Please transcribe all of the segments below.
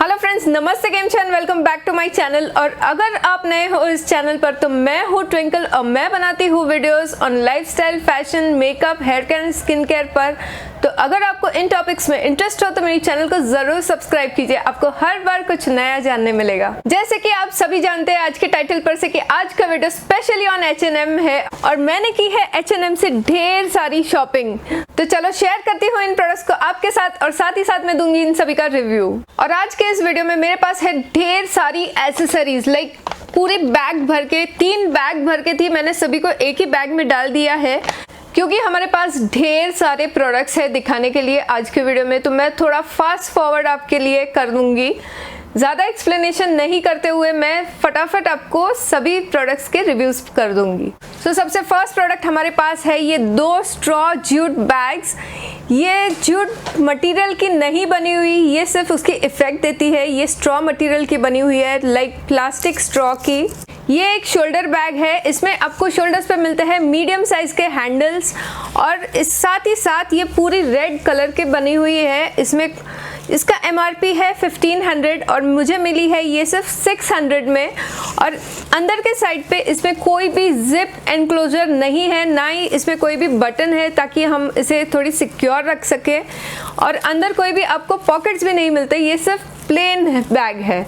Hello friends, नमस्ते, केम छन, welcome back to my channel. और अगर आप नए हो इस चैनल पर तो मैं हूँ ट्विंकल और मैं बनाती हूँ videos on lifestyle, fashion, makeup, hair care and skin care पर। तो अगर आपको इन टॉपिक्स में इंटरेस्ट हो तो मेरी चैनल को जरूर सब्सक्राइब कीजिए, आपको हर बार कुछ नया जानने मिलेगा। जैसे कि आप सभी जानते हैं आज के टाइटल पर से कि आज का वीडियो स्पेशली ऑन H&M है और मैंने की है H&M से ढेर सारी शॉपिंग। तो चलो शेयर करती हूँ इन प्रोडक्ट्स को आपके साथ और साथ ही साथ मैं दूंगी इन सभी का रिव्यू। और आज के इस वीडियो में मेरे पास है ढेर सारी एसेसरीज, लाइक पूरे बैग भर के, 3 बैग भर के थी, मैंने सभी को एक ही बैग में डाल दिया है क्योंकि हमारे पास ढेर सारे प्रोडक्ट्स है दिखाने के लिए आज के वीडियो में। तो मैं थोड़ा फास्ट फॉरवर्ड आपके लिए कर दूंगी, ज़्यादा एक्सप्लेनेशन नहीं करते हुए मैं फटाफट आपको सभी प्रोडक्ट्स के रिव्यूज कर दूंगी। तो सबसे फर्स्ट प्रोडक्ट हमारे पास है ये 2 स्ट्रॉ जूट बैग्स। ये जूट मटेरियल की नहीं बनी हुई, ये सिर्फ उसकी इफेक्ट देती है। ये स्ट्रॉ मटेरियल की बनी हुई है, लाइक प्लास्टिक स्ट्रॉ की। ये एक शोल्डर बैग है, इसमें आपको शोल्डर्स पे मिलते हैं मीडियम साइज के हैंडल्स और इस साथ ही साथ ये पूरी रेड कलर की बनी हुई है। इसमें इसका MRP है 1500 और मुझे मिली है ये सिर्फ 600 में। और अंदर के साइड पे इसमें कोई भी जिप एनक्लोजर नहीं है, ना ही इसमें कोई भी बटन है ताकि हम इसे थोड़ी सिक्योर रख सके। और अंदर कोई भी आपको पॉकेट्स भी नहीं मिलते, ये सिर्फ प्लेन बैग है।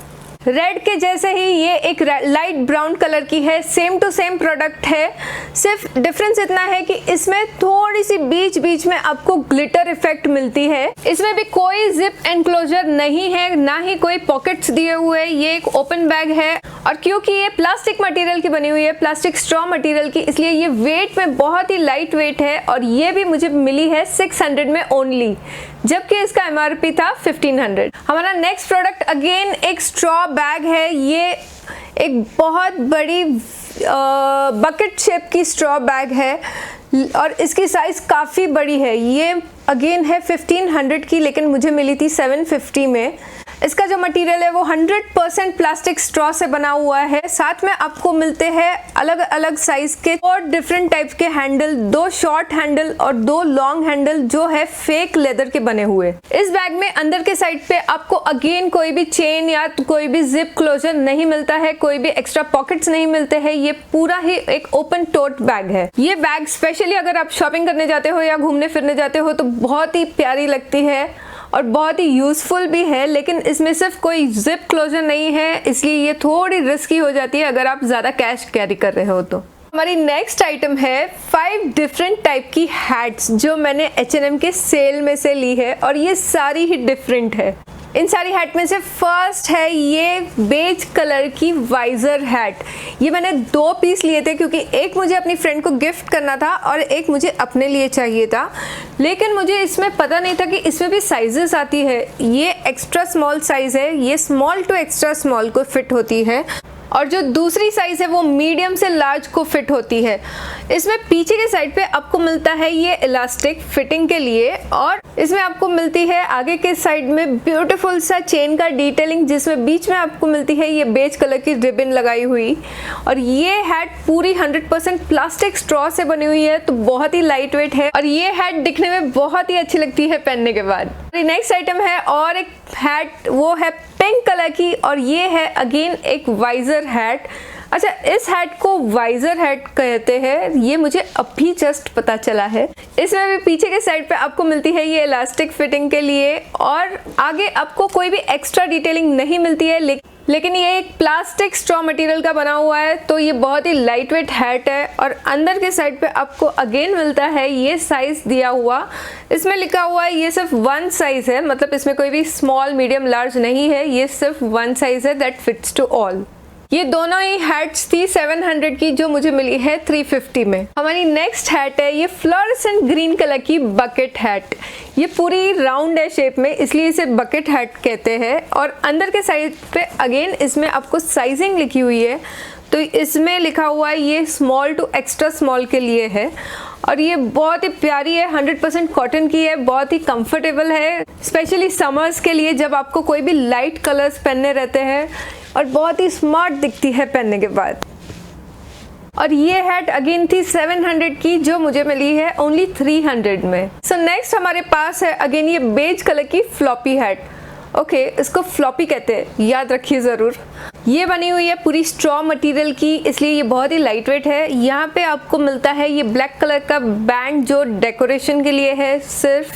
रेड के जैसे ही ये एक लाइट ब्राउन कलर की है, सेम टू सेम प्रोडक्ट है, सिर्फ डिफरेंस इतना है कि इसमें थोड़ी सी बीच बीच में आपको ग्लिटर इफेक्ट मिलती है। इसमें भी कोई जिप एनक्लोजर नहीं है, ना ही कोई पॉकेट्स दिए हुए। ये एक ओपन बैग है और क्योंकि ये प्लास्टिक मटेरियल की बनी हुई है, प्लास्टिक स्ट्रॉ मटेरियल की, इसलिए ये वेट में बहुत ही लाइट वेट है और ये भी मुझे मिली है 600 में ओनली, जबकि इसका MRP था 1500। हमारा नेक्स्ट प्रोडक्ट अगेन एक स्ट्रॉ बैग है। ये एक बहुत बड़ी बकेट शेप की स्ट्रॉ बैग है और इसकी साइज काफ़ी बड़ी है। ये अगेन है 1500 की, लेकिन मुझे मिली थी 750 में। इसका जो मटेरियल है वो 100% प्लास्टिक स्ट्रॉ से बना हुआ है। साथ में आपको मिलते हैं अलग अलग साइज के 4 डिफरेंट टाइप के हैंडल, 2 शॉर्ट हैंडल और 2 लॉन्ग हैंडल जो है फेक लेदर के बने हुए। इस बैग में अंदर के साइड पे आपको अगेन कोई भी चेन या कोई भी जिप क्लोजर नहीं मिलता है, कोई भी एक्स्ट्रा पॉकेट्स नहीं मिलते हैं। ये पूरा ही एक ओपन टोट बैग है। ये बैग स्पेशली अगर आप शॉपिंग करने जाते हो या घूमने फिरने जाते हो तो बहुत ही प्यारी लगती है और बहुत ही यूजफुल भी है, लेकिन इसमें सिर्फ कोई जिप क्लोजर नहीं है, इसलिए ये थोड़ी रिस्की हो जाती है अगर आप ज़्यादा कैश कैरी कर रहे हो तो। हमारी नेक्स्ट आइटम है 5 डिफरेंट टाइप की हैट्स जो मैंने H&M के सेल में से ली है और ये सारी ही डिफरेंट है। इन सारी हैट में से फर्स्ट है ये बेज कलर की वाइजर हैट। ये मैंने 2 पीस लिए थे क्योंकि एक मुझे अपनी फ्रेंड को गिफ्ट करना था और एक मुझे अपने लिए चाहिए था, लेकिन मुझे इसमें पता नहीं था कि इसमें भी साइजेस आती है। ये एक्स्ट्रा स्मॉल साइज है, ये स्मॉल टू एक्स्ट्रा स्मॉल को फिट होती है और जो दूसरी साइज है वो मीडियम से लार्ज को फिट होती है। इसमें पीछे के साइड पे आपको मिलता है ये इलास्टिक फिटिंग के लिए और इसमें आपको मिलती है आगे के साइड में ब्यूटीफुल सा चेन का डिटेलिंग, जिसमें बीच में आपको मिलती है ये बेज कलर की रिबन लगाई हुई। और ये हैट पूरी 100% प्लास्टिक स्ट्रॉ से बनी हुई है, तो बहुत ही लाइट वेट है और ये हैट दिखने में बहुत ही अच्छी लगती है पहनने के बाद। नेक्स्ट आइटम है और एक हैट, वो है पिंक कलर की और ये है अगेन एक वाइजर हैट। अच्छा, इस हैट को वाइजर हैट कहते हैं, ये मुझे अभी जस्ट पता चला है। इसमें भी पीछे के साइड पे आपको मिलती है ये इलास्टिक फिटिंग के लिए और आगे आपको कोई भी एक्स्ट्रा डिटेलिंग नहीं मिलती है, लेकिन ये एक प्लास्टिक स्ट्रॉ मटेरियल का बना हुआ है, तो ये बहुत ही लाइट वेट हैट है। और अंदर के साइड पे आपको अगेन मिलता है ये साइज दिया हुआ, इसमें लिखा हुआ है ये सिर्फ 1 साइज है, मतलब इसमें कोई भी स्मॉल, मीडियम, लार्ज नहीं है, ये सिर्फ 1 साइज है दैट फिट्स टू ऑल। ये दोनों ही हैट्स थी 700 की, जो मुझे मिली है 350 में। हमारी नेक्स्ट हैट है ये फ्लोरेसेंट ग्रीन कलर की बकेट हैट। ये पूरी राउंड है शेप में, इसलिए इसे बकेट हैट कहते हैं। और अंदर के साइड पे अगेन इसमें आपको साइजिंग लिखी हुई है, तो इसमें लिखा हुआ है ये स्मॉल टू एक्स्ट्रा स्मॉल के लिए है और ये बहुत ही प्यारी है, 100% कॉटन की है, बहुत ही कंफर्टेबल है, स्पेशली समर्स के लिए जब आपको कोई भी लाइट कलर्स पहनने रहते हैं, और बहुत ही स्मार्ट दिखती है पहनने के बाद। और ये हैट अगेन थी 700 की, जो मुझे मिली है ओनली 300 में। सो नेक्स्ट हमारे पास है अगेन ये बेज कलर की फ्लॉपी हैट। ओके, इसको फ्लॉपी कहते हैं, याद रखिए ज़रूर। ये बनी हुई है पूरी स्ट्रॉ मटेरियल की, इसलिए ये बहुत ही लाइट वेट है। यहाँ पे आपको मिलता है ये ब्लैक कलर का बैंड जो डेकोरेशन के लिए है सिर्फ,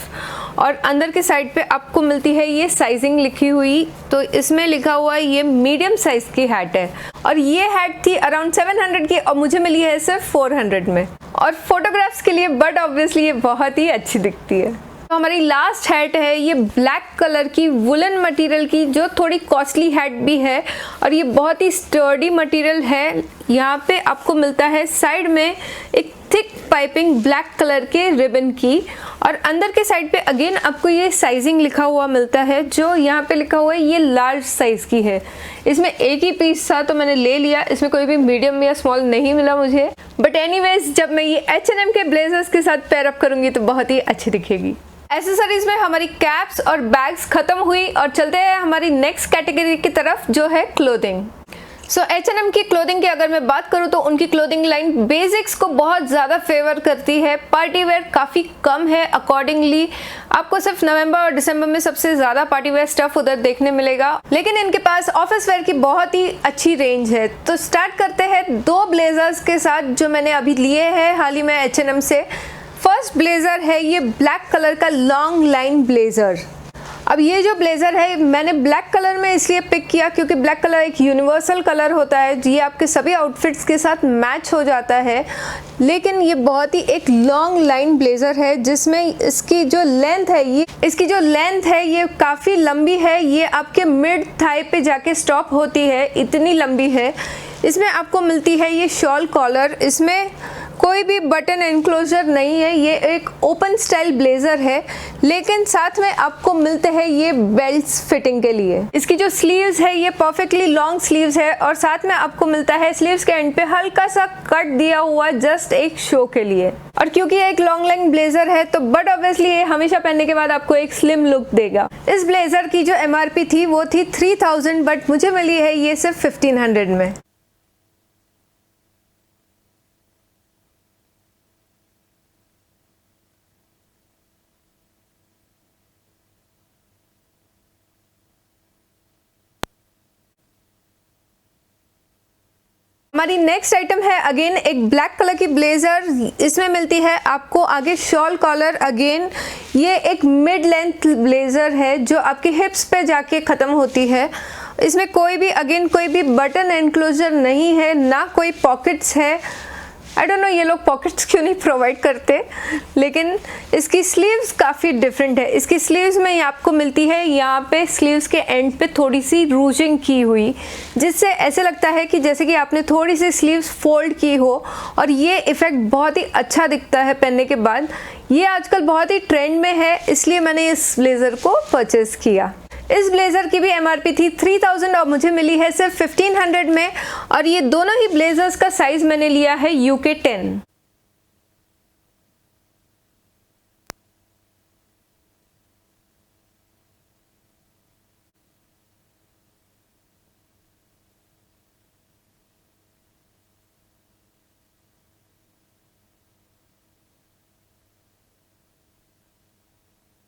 और अंदर के साइड पे आपको मिलती है ये साइजिंग लिखी हुई, तो इसमें लिखा हुआ है ये मीडियम साइज की हैट है। और ये हैट थी अराउंड 700 की और मुझे मिली है सिर्फ 400 में, और फोटोग्राफ्स के लिए बट ऑब्वियसली ये बहुत ही अच्छी दिखती है। तो हमारी लास्ट हैट है ये ब्लैक कलर की वुलन मटेरियल की, जो थोड़ी कॉस्टली हैट भी है और ये बहुत ही स्टर्डी मटेरियल है। यहाँ पे आपको मिलता है साइड में एक थिक पाइपिंग ब्लैक कलर के रिबन की, और अंदर के साइड पे अगेन आपको ये साइजिंग लिखा हुआ मिलता है, जो यहाँ पे लिखा हुआ है ये लार्ज साइज की है। इसमें एक ही पीस था तो मैंने ले लिया, इसमें कोई भी मीडियम या स्मॉल नहीं मिला मुझे। बट एनीवेज, जब मैं ये H&M के ब्लेजर्स के साथ पेयर अप करूंगी तो बहुत ही अच्छी दिखेगी। एसेसरीज में हमारी कैप्स और बैग्स खत्म हुई, और चलते हैं हमारी नेक्स्ट कैटेगरी की तरफ जो है क्लोथिंग। सो H&M की क्लोथिंग की अगर मैं बात करूं तो उनकी क्लोथिंग लाइन बेसिक्स को बहुत ज़्यादा फेवर करती है, पार्टी वेयर काफ़ी कम है। अकॉर्डिंगली आपको सिर्फ नवंबर और दिसंबर में सबसे ज़्यादा पार्टी वेयर स्टफ उधर देखने मिलेगा, लेकिन इनके पास ऑफिस वेयर की बहुत ही अच्छी रेंज है। तो स्टार्ट करते हैं 2 ब्लेजर्स के साथ जो मैंने अभी लिए हैं हाल ही में H&M से। फर्स्ट ब्लेजर है ये ब्लैक कलर का लॉन्ग लाइन ब्लेजर। अब ये जो ब्लेजर है मैंने ब्लैक कलर में इसलिए पिक किया क्योंकि ब्लैक कलर एक यूनिवर्सल कलर होता है, ये आपके सभी आउटफिट्स के साथ मैच हो जाता है। लेकिन ये बहुत ही एक लॉन्ग लाइन ब्लेजर है जिसमें इसकी जो लेंथ है ये काफ़ी लंबी है, ये आपके मिड थाई पे जाके स्टॉप होती है, इतनी लंबी है। इसमें आपको मिलती है ये शॉल कॉलर, इसमें कोई भी बटन एनक्लोजर नहीं है, ये एक ओपन स्टाइल ब्लेजर है, लेकिन साथ में आपको मिलते हैं ये बेल्ट्स फिटिंग के लिए। इसकी जो स्लीव्स है ये परफेक्टली लॉन्ग स्लीव्स है, और साथ में आपको मिलता है स्लीव्स के एंड पे हल्का सा कट दिया हुआ जस्ट एक शो के लिए। और क्योंकि ये एक लॉन्ग लाइन ब्लेजर है तो बट ऑब्वियसली ये हमेशा पहनने के बाद आपको एक स्लिम लुक देगा। इस ब्लेजर की जो MRP थी वो थी 3000, बट मुझे मिली है ये सिर्फ 1500 में। हमारी नेक्स्ट आइटम है अगेन एक ब्लैक कलर की ब्लेजर। इसमें मिलती है आपको आगे शॉल कॉलर। अगेन ये एक मिड लेंथ ब्लेजर है जो आपके हिप्स पे जाके ख़त्म होती है। इसमें कोई भी बटन एनक्लोजर नहीं है, ना कोई पॉकेट्स है। आई डोंट नो ये लोग पॉकेट्स क्यों नहीं प्रोवाइड करते, लेकिन इसकी स्लीव्स काफ़ी डिफरेंट है। इसकी स्लीव्स में आपको मिलती है यहाँ पे स्लीव्स के एंड पे थोड़ी सी रूजिंग की हुई, जिससे ऐसे लगता है कि जैसे कि आपने थोड़ी सी स्लीव्स फोल्ड की हो, और ये इफ़ेक्ट बहुत ही अच्छा दिखता है पहनने के बाद। ये आजकल बहुत ही ट्रेंड में है, इसलिए मैंने इस ब्लेज़र को परचेज़ किया। इस ब्लेज़र की भी MRP थी 3000 और मुझे मिली है सिर्फ 1500 में, और ये दोनों ही ब्लेज़र्स का साइज़ मैंने लिया है UK 10।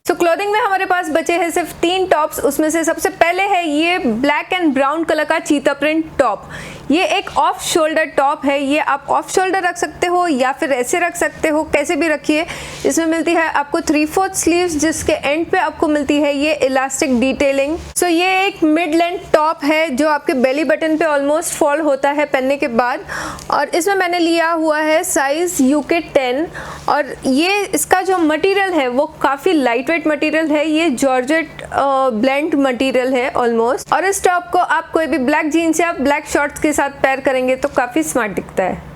तो क्लोथिंग में हमारे पास बचे हैं सिर्फ 3 टॉप्स। उसमें से सबसे पहले है ये ब्लैक एंड ब्राउन कलर का चीता प्रिंट टॉप। ये एक ऑफ शोल्डर टॉप है, ये आप ऑफ शोल्डर रख सकते हो या फिर ऐसे रख सकते हो, कैसे भी रखिए। इसमें मिलती है आपको 3/4 स्लीव्स, जिसके एंड पे आपको मिलती है ये इलास्टिक डिटेलिंग। सो ये एक मिड लेंथ टॉप है जो आपके बेली बटन पे ऑलमोस्ट फॉल होता है पहनने के बाद, और इसमें मैंने लिया हुआ है साइज UK 10। और ये इसका जो मटेरियल है वो काफ़ी लाइट वेट मटेरियल है, ये जॉर्जेट ब्लेंड मटेरियल है ऑलमोस्ट। और इस टॉप को आप कोई भी ब्लैक जीन्स या ब्लैक शॉर्ट्स के साथ पेयर करेंगे तो काफ़ी स्मार्ट दिखता है।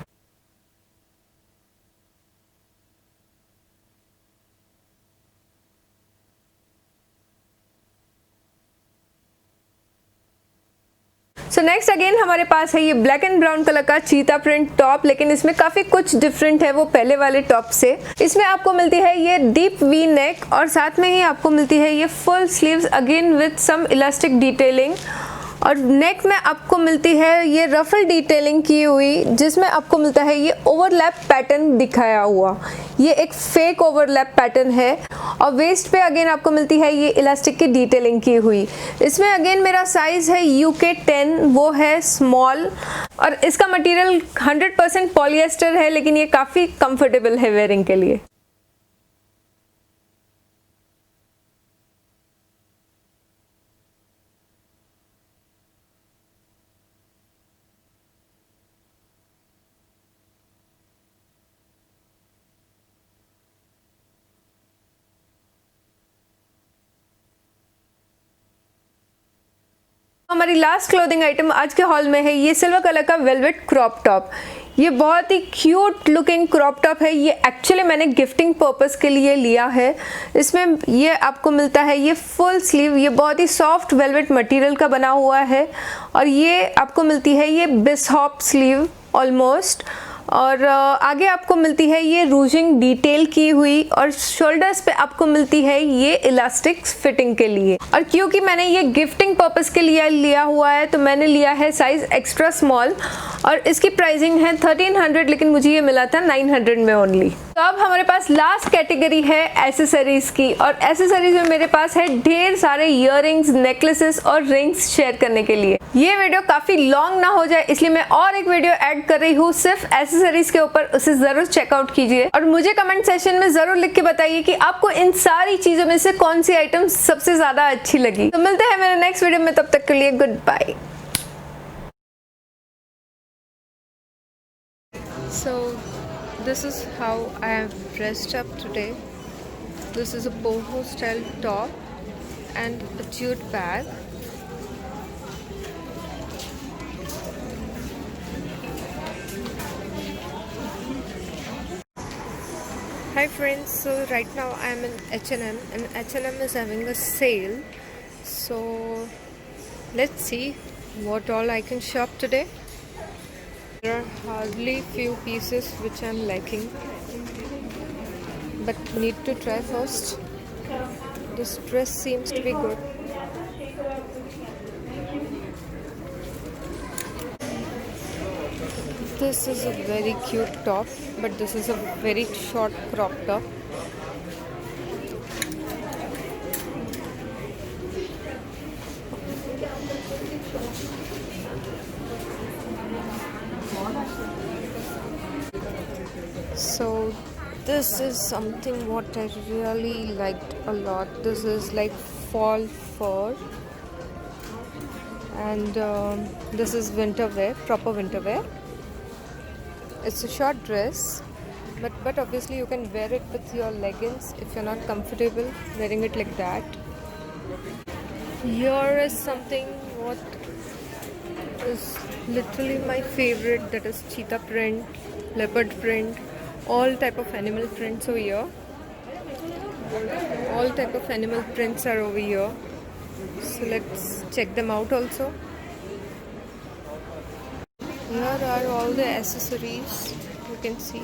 सो नेक्स्ट अगेन हमारे पास है ये ब्लैक एंड ब्राउन कलर का चीता प्रिंट टॉप, लेकिन इसमें काफ़ी कुछ डिफरेंट है वो पहले वाले टॉप से। इसमें आपको मिलती है ये डीप वी नेक, और साथ में ही आपको मिलती है ये full sleeves again with some elastic detailing. और नेक में आपको मिलती है ये रफल डिटेलिंग की हुई, जिसमें आपको मिलता है ये ओवरलैप पैटर्न दिखाया हुआ। ये एक फेक ओवरलैप पैटर्न है। और वेस्ट पे अगेन आपको मिलती है ये इलास्टिक की डिटेलिंग की हुई। इसमें अगेन मेरा साइज़ है UK 10, वो है स्मॉल। और इसका मटेरियल 100% पॉलिएस्टर है, लेकिन ये काफ़ी कंफर्टेबल है वेयरिंग के लिए। हमारी लास्ट क्लोथिंग आइटम आज के हॉल में है ये सिल्वर कलर का वेलवेट क्रॉप टॉप। ये बहुत ही क्यूट लुकिंग क्रॉप टॉप है। ये एक्चुअली मैंने गिफ्टिंग पर्पस के लिए लिया है। इसमें ये आपको मिलता है ये फुल स्लीव, ये बहुत ही सॉफ्ट वेलवेट मटेरियल का बना हुआ है। और ये आपको मिलती है ये बिशॉप स्लीव ऑलमोस्ट। और आगे आपको मिलती है ये रूजिंग डिटेल की हुई, और शोल्डर्स पे आपको मिलती है ये इलास्टिक फिटिंग के लिए। और क्योंकि मैंने ये गिफ्टिंग पर्पस के लिए लिया हुआ है, तो मैंने लिया है साइज एक्स्ट्रा स्मॉल। और इसकी प्राइसिंग है 1300, लेकिन मुझे ये मिला था 900 में ओनली। तो अब हमारे पास लास्ट कैटेगरी है एसेसरीज की। और एसेसरीज में मेरे पास है ढेर सारे इयररिंग्स, नेकलेसेस और रिंग्स शेयर करने के लिए। ये वीडियो काफी लॉन्ग ना हो जाए, इसलिए मैं और एक वीडियो ऐड कर रही हूँ सिर्फ एसेसरीज के ऊपर। उसे जरूर चेकआउट कीजिए और मुझे कमेंट सेशन में जरूर लिख के बताइए कि आपको इन सारी चीजों में से कौन सी आइटम सबसे ज्यादा अच्छी लगी। तो मिलते हैं मेरे नेक्स्ट वीडियो में, तब तक के लिए goodbye. So this is how I am dressed up today. This is a boho style top and a jute bag. Hi friends, so right now I am in H&M and H&M is having a sale. So let's see what all I can shop today. There are hardly few pieces which I am liking, but need to try first. This dress seems to be good. This is a very cute top, but this is a very short crop top. So this is something what I really liked a lot. This is like fall fur, and this is winter wear, proper winter wear. It's a short dress, but obviously you can wear it with your leggings if you're not comfortable wearing it like that. Here is something what is literally my favorite, that is cheetah print, leopard print, all type of animal prints over here. All type of animal prints are over here, so let's check them out also. Here are all the accessories you can see.